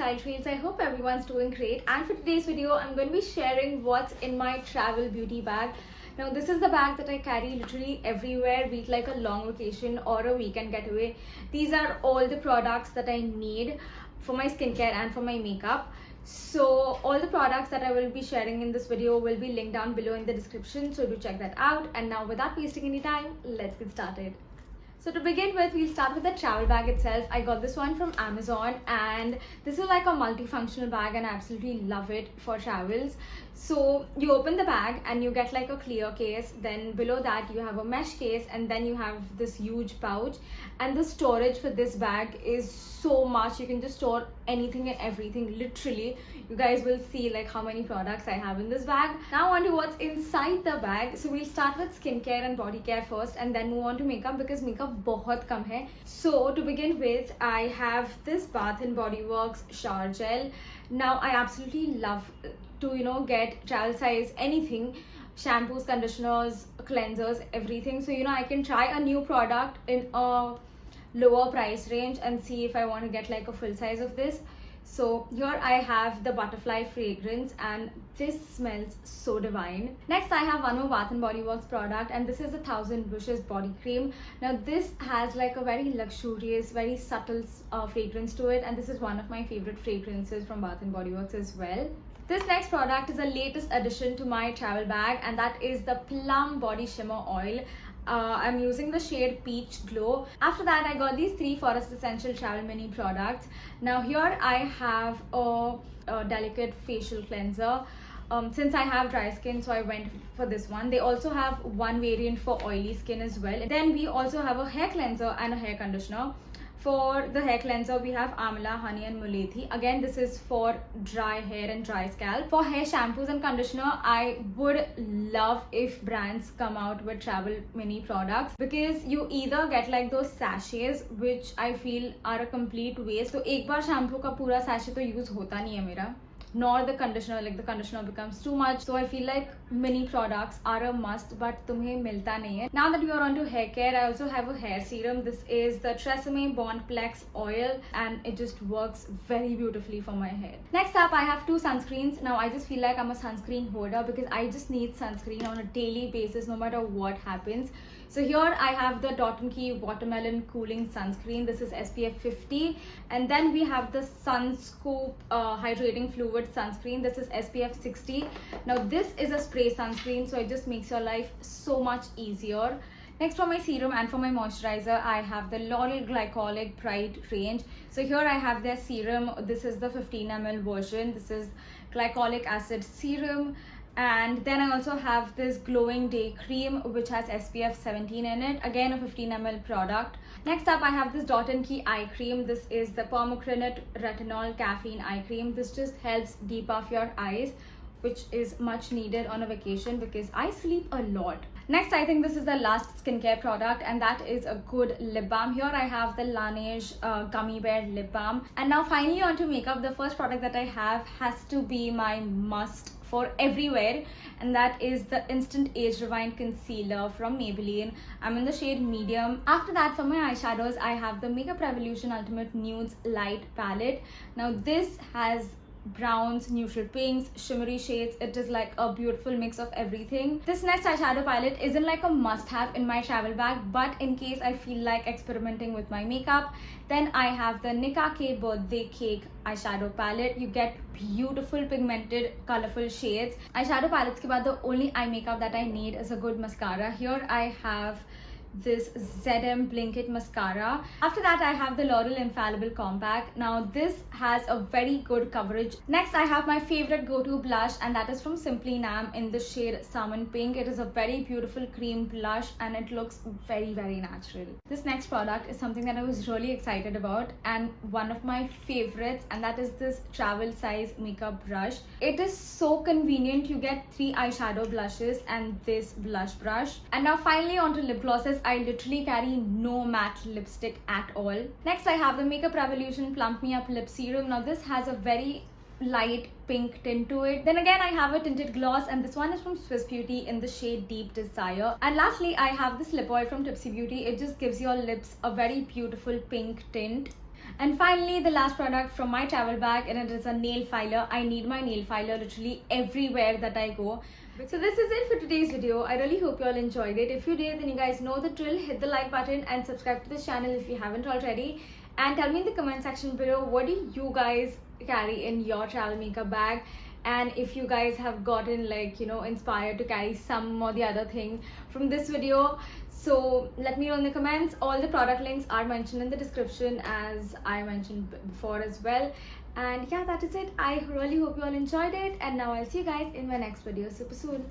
style treats. I hope everyone's doing great, and for today's video I'm going to be sharing what's in my travel beauty bag. Now this is the bag that I carry literally everywhere, be it like a long vacation or a weekend getaway. These are all the products that I need for my skincare and for my makeup. So all the products that I will be sharing in this video will be linked down below in the description, so do check that out. And now without wasting any time, let's get started. So to begin with, we'll start with the travel bag itself. I got this one from Amazon, and this is like a multifunctional bag and I absolutely love it for travels. So you open the bag and you get like a clear case, then below that you have a mesh case, and then you have this huge pouch. And the storage for this bag is so much. You can just store anything and everything, literally. You guys will see like how many products I have in this bag. Now on to what's inside the bag. So we'll start with skincare and body care first, and then move on to makeup because makeup बहुत कम है. So to begin with, I have this Bath and Body Works shower gel. Now I absolutely love to get travel size anything, shampoos, conditioners, cleansers, everything. So I can try a new product in a lower price range and see if I want to get like a full size of this. So here I have the butterfly fragrance, and this smells so divine. Next I have one more Bath and Body Works product, and this is a 1000 Bushes body cream. Now this has like a very luxurious, very subtle fragrance to it, and this is one of my favorite fragrances from Bath and Body Works as well. This next product is the latest addition to my travel bag, and that is the Plum Body Shimmer Oil. I'm using the shade Peach Glow. After that, I got these 3 Forest Essential Travel Mini products. Now here I have a delicate facial cleanser. Since I have dry skin, so I went for this one. They also have one variant for oily skin as well. Then we also have a hair cleanser and a hair conditioner. For the hair cleanser, we have Amla, Honey and Mulethi. Again, this is for dry hair and dry scalp. For hair shampoos and conditioner, I would love if brands come out with travel mini products, because you either get like those sachets, which I feel are a complete waste. So एक बार shampoo का पूरा sachet तो use होता नहीं है मेरा, nor the conditioner. Like the conditioner becomes too much, so I feel like mini products are a must, but tumhe milta nahi hai. Now that we are on to hair care, I also have a hair serum. This is the Tresemme Bond Plex oil, and it just works very beautifully for my hair. Next up, I have 2 sunscreens. Now I just feel like I'm a sunscreen hoarder because I just need sunscreen on a daily basis no matter what happens. So here I have the Dot & Key Watermelon Cooling Sunscreen. This is SPF 50. And then we have the Sunscoop Hydrating Fluid Sunscreen. This is SPF 60. Now this is a spray sunscreen, so it just makes your life so much easier. Next, for my serum and for my moisturizer, I have the L'Oreal Glycolic Pride range. So here I have their serum. This is the 15 ml version. This is glycolic acid serum. And then I also have this glowing day cream, which has SPF 17 in it, again a 15 ml product. Next up, I have this Dot & Key eye cream. This is the pomegranate retinol caffeine eye cream. This just helps depuff your eyes, which is much needed on a vacation because I sleep a lot. Next, I think this is the last skincare product, and that is a good lip balm. Here I have the Laneige Gummy Bear Lip Balm. And now finally onto makeup. The first product that I have has to be my must for everywhere, and that is the Instant Age Rewind Concealer from Maybelline. I'm in the shade medium. After that, for my eyeshadows, I have the Makeup Revolution Ultimate Nudes Light Palette. Now this has browns, neutral pinks, shimmery shades. It is like a beautiful mix of everything. This next eyeshadow palette isn't like a must-have in my travel bag, but in case I feel like experimenting with my makeup, then I have the Nicka K Birthday Cake eyeshadow palette. You get beautiful pigmented colorful shades. Eyeshadow palettes ke baad the only eye makeup that I need is a good mascara. Here I have this ZM Blink It mascara. After that, I have the L'Oreal Infallible Compact. Now this has a very good coverage. Next, I have my favorite go-to blush, and that is from Simply Nam in the shade Salmon Pink. It is a very beautiful cream blush, and it looks very, very natural. This next product is something that I was really excited about, and one of my favorites, and that is this travel size makeup brush. It is so convenient. You get 3 eyeshadow blushes and this blush brush. And now finally onto lip glosses. I literally carry no matte lipstick at all. Next, I have the Makeup Revolution Plump Me Up Lip Serum. Now this has a very light pink tint to it. Then again, I have a tinted gloss, and this one is from Swiss Beauty in the shade Deep Desire. And lastly, I have this lip oil from Tipsy Beauty. It just gives your lips a very beautiful pink tint. And finally, the last product from my travel bag, and it is a nail filer. I need my nail filer literally everywhere that I go. So this is it for today's video. I really hope you all enjoyed it. If you did, then you guys know the drill. Hit the like button and subscribe to this channel if you haven't already. And tell me in the comment section below, what do you guys carry in your travel makeup bag? And if you guys have gotten inspired to carry some or the other thing from this video, so let me know in the comments. All the product links are mentioned in the description, as I mentioned before as well. And yeah, that is it. I really hope you all enjoyed it, and now I'll see you guys in my next video super soon.